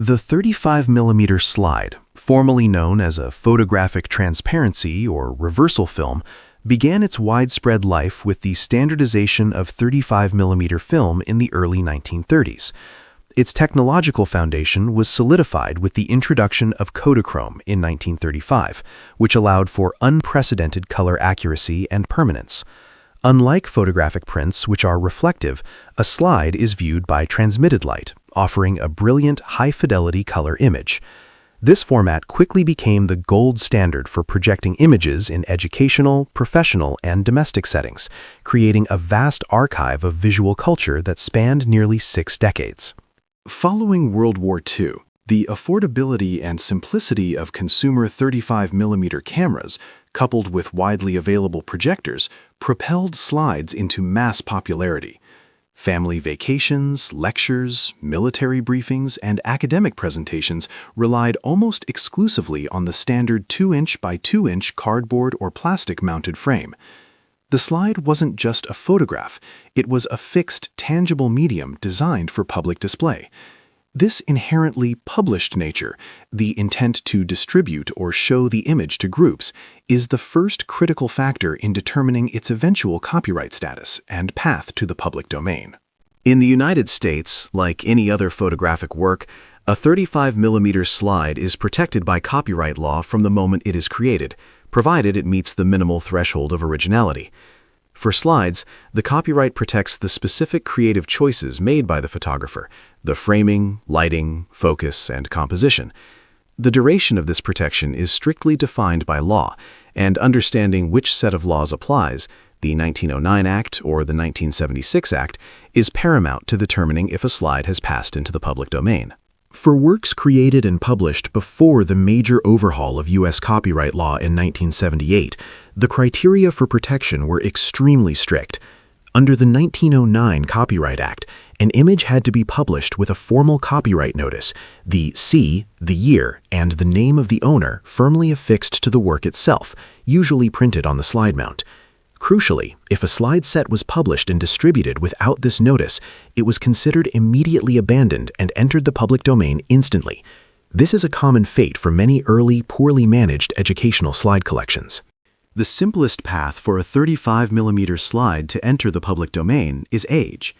The 35mm slide, formerly known as a photographic transparency or reversal film, began its widespread life with the standardization of 35mm film in the early 1930s. Its technological foundation was solidified with the introduction of Kodachrome in 1935, which allowed for unprecedented color accuracy and permanence. Unlike photographic prints, which are reflective, a slide is viewed by transmitted light, offering a brilliant, high-fidelity color image. This format quickly became the gold standard for projecting images in educational, professional, and domestic settings, creating a vast archive of visual culture that spanned nearly 6 decades. Following World War II, the affordability and simplicity of consumer 35mm cameras, coupled with widely available projectors, propelled slides into mass popularity. Family vacations, lectures, military briefings, and academic presentations relied almost exclusively on the standard 2-inch by 2-inch cardboard or plastic-mounted frame. The slide wasn't just a photograph, it was a fixed, tangible medium designed for public display. This inherently published nature, the intent to distribute or show the image to groups, is the first critical factor in determining its eventual copyright status and path to the public domain. In the United States, like any other photographic work, a 35mm slide is protected by copyright law from the moment it is created, provided it meets the minimal threshold of originality. For slides, the copyright protects the specific creative choices made by the photographer, the framing, lighting, focus, and composition. The duration of this protection is strictly defined by law, and understanding which set of laws applies, the 1909 Act or the 1976 Act, is paramount to determining if a slide has passed into the public domain. For works created and published before the major overhaul of U.S. copyright law in 1978, the criteria for protection were extremely strict. Under the 1909 Copyright Act, an image had to be published with a formal copyright notice, the C, the year, and the name of the owner firmly affixed to the work itself, usually printed on the slide mount. Crucially, if a slide set was published and distributed without this notice, it was considered immediately abandoned and entered the public domain instantly. This is a common fate for many early, poorly managed educational slide collections. The simplest path for a 35mm slide to enter the public domain is age.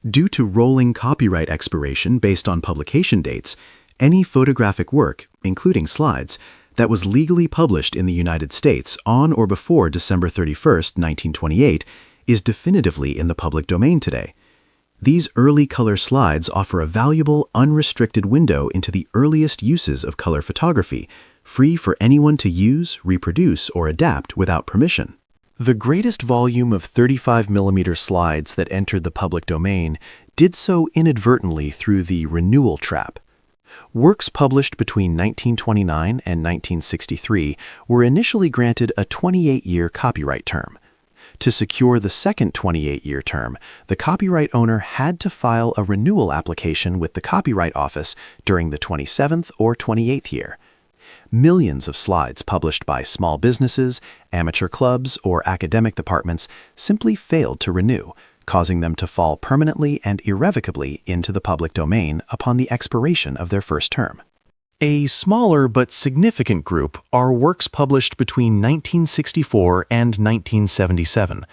Due to rolling copyright expiration based on publication dates, any photographic work, including slides, that was legally published in the United States on or before December 31, 1928, is definitively in the public domain today. These early color slides offer a valuable, unrestricted window into the earliest uses of color photography, free for anyone to use, reproduce, or adapt without permission. The greatest volume of 35mm slides that entered the public domain did so inadvertently through the renewal trap. Works published between 1929 and 1963 were initially granted a 28-year copyright term. To secure the second 28-year term, the copyright owner had to file a renewal application with the Copyright Office during the 27th or 28th year. Millions of slides published by small businesses, amateur clubs, or academic departments simply failed to renew, causing them to fall permanently and irrevocably into the public domain upon the expiration of their first term. A smaller but significant group are works published between 1964 and 1977.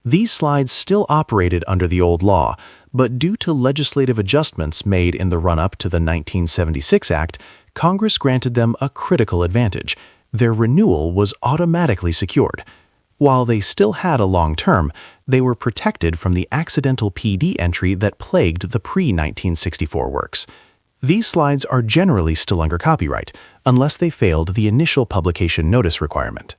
These slides still operated under the old law, but due to legislative adjustments made in the run-up to the 1976 Act, Congress granted them a critical advantage. Their renewal was automatically secured. While they still had a long term, they were protected from the accidental PD entry that plagued the pre-1964 works. These slides are generally still under copyright, unless they failed the initial publication notice requirement.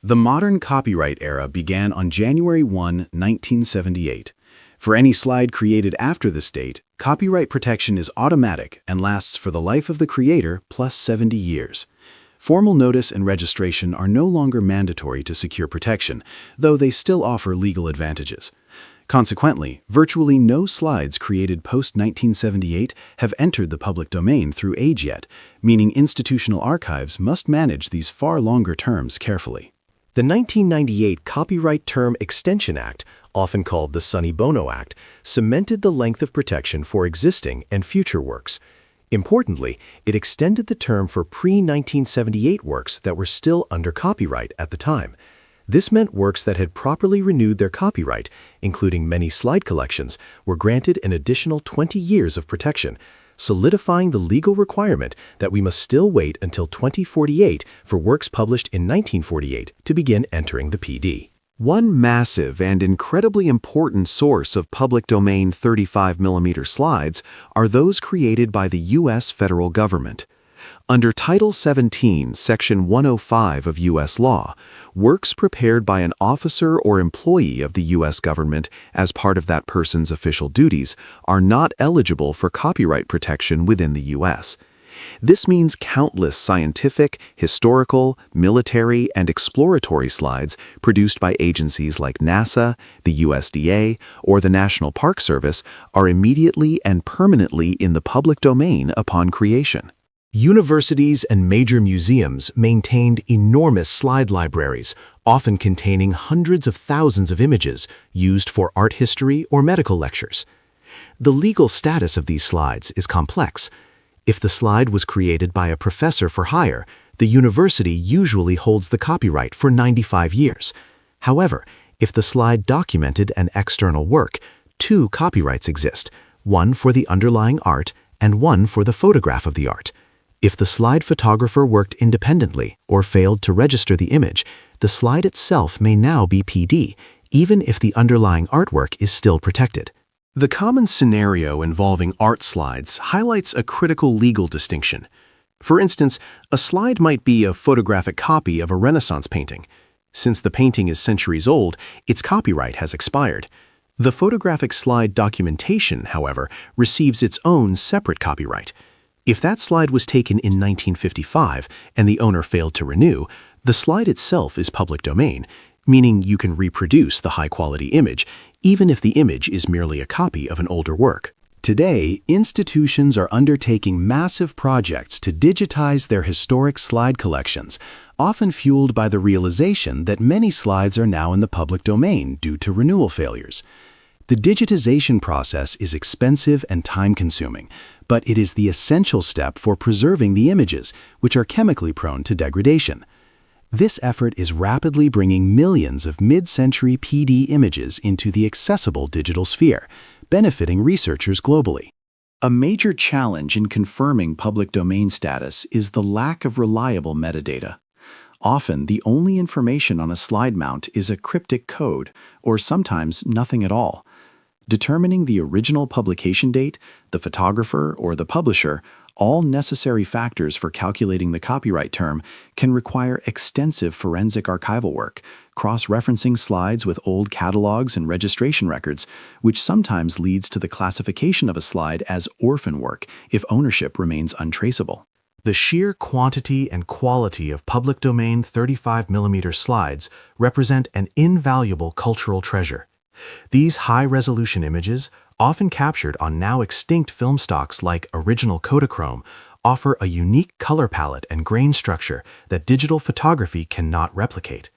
The modern copyright era began on January 1, 1978. For any slide created after this date, copyright protection is automatic and lasts for the life of the creator plus 70 years. Formal notice and registration are no longer mandatory to secure protection, though they still offer legal advantages. Consequently, virtually no slides created post-1978 have entered the public domain through age yet, meaning institutional archives must manage these far longer terms carefully. The 1998 Copyright Term Extension Act, often called the Sonny Bono Act, cemented the length of protection for existing and future works. Importantly, it extended the term for pre-1978 works that were still under copyright at the time. This meant works that had properly renewed their copyright, including many slide collections, were granted an additional 20 years of protection, solidifying the legal requirement that we must still wait until 2048 for works published in 1948 to begin entering the PD. One massive and incredibly important source of public domain 35mm slides are those created by the U.S. federal government. Under Title 17, Section 105 of U.S. law, works prepared by an officer or employee of the U.S. government as part of that person's official duties are not eligible for copyright protection within the U.S. This means countless scientific, historical, military, and exploratory slides produced by agencies like NASA, the USDA, or the National Park Service are immediately and permanently in the public domain upon creation. Universities and major museums maintained enormous slide libraries, often containing hundreds of thousands of images used for art history or medical lectures. The legal status of these slides is complex. If the slide was created by a professor for hire, the university usually holds the copyright for 95 years. However, if the slide documented an external work, two copyrights exist, one for the underlying art and one for the photograph of the art. If the slide photographer worked independently or failed to register the image, the slide itself may now be PD, even if the underlying artwork is still protected. The common scenario involving art slides highlights a critical legal distinction. For instance, a slide might be a photographic copy of a Renaissance painting. Since the painting is centuries old, its copyright has expired. The photographic slide documentation, however, receives its own separate copyright. If that slide was taken in 1955 and the owner failed to renew, the slide itself is public domain, meaning you can reproduce the high-quality image, even if the image is merely a copy of an older work. Today, institutions are undertaking massive projects to digitize their historic slide collections, often fueled by the realization that many slides are now in the public domain due to renewal failures. The digitization process is expensive and time-consuming, but it is the essential step for preserving the images, which are chemically prone to degradation. This effort is rapidly bringing millions of mid-century PD images into the accessible digital sphere, benefiting researchers globally. A major challenge in confirming public domain status is the lack of reliable metadata. Often, the only information on a slide mount is a cryptic code, or sometimes nothing at all. Determining the original publication date, the photographer, or the publisher, all necessary factors for calculating the copyright term, can require extensive forensic archival work, cross-referencing slides with old catalogs and registration records, which sometimes leads to the classification of a slide as orphan work if ownership remains untraceable. The sheer quantity and quality of public domain 35mm slides represent an invaluable cultural treasure. These high-resolution images, often captured on now extinct film stocks like original Kodachrome, offer a unique color palette and grain structure that digital photography cannot replicate.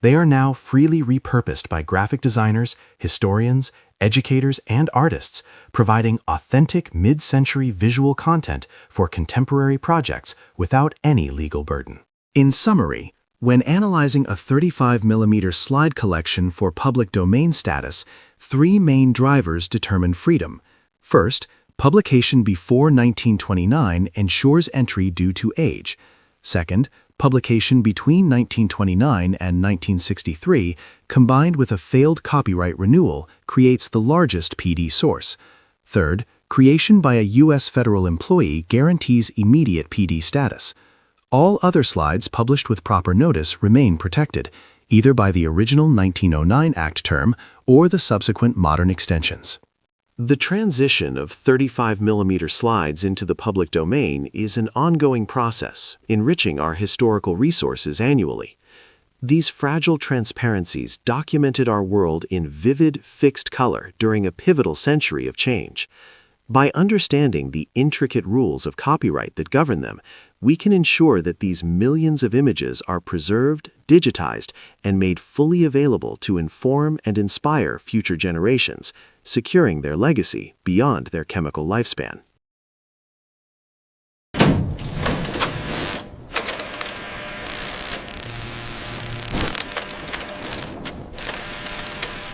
They are now freely repurposed by graphic designers, historians, educators, and artists, providing authentic mid-century visual content for contemporary projects without any legal burden. In summary, when analyzing a 35mm slide collection for public domain status, three main drivers determine freedom. First, publication before 1929 ensures entry due to age. Second, publication between 1929 and 1963, combined with a failed copyright renewal, creates the largest PD source. Third, creation by a U.S. federal employee guarantees immediate PD status. All other slides published with proper notice remain protected, either by the original 1909 Act term or the subsequent modern extensions. The transition of 35mm slides into the public domain is an ongoing process, enriching our historical resources annually. These fragile transparencies documented our world in vivid, fixed color during a pivotal century of change. By understanding the intricate rules of copyright that govern them, we can ensure that these millions of images are preserved, digitized, and made fully available to inform and inspire future generations, securing their legacy beyond their chemical lifespan.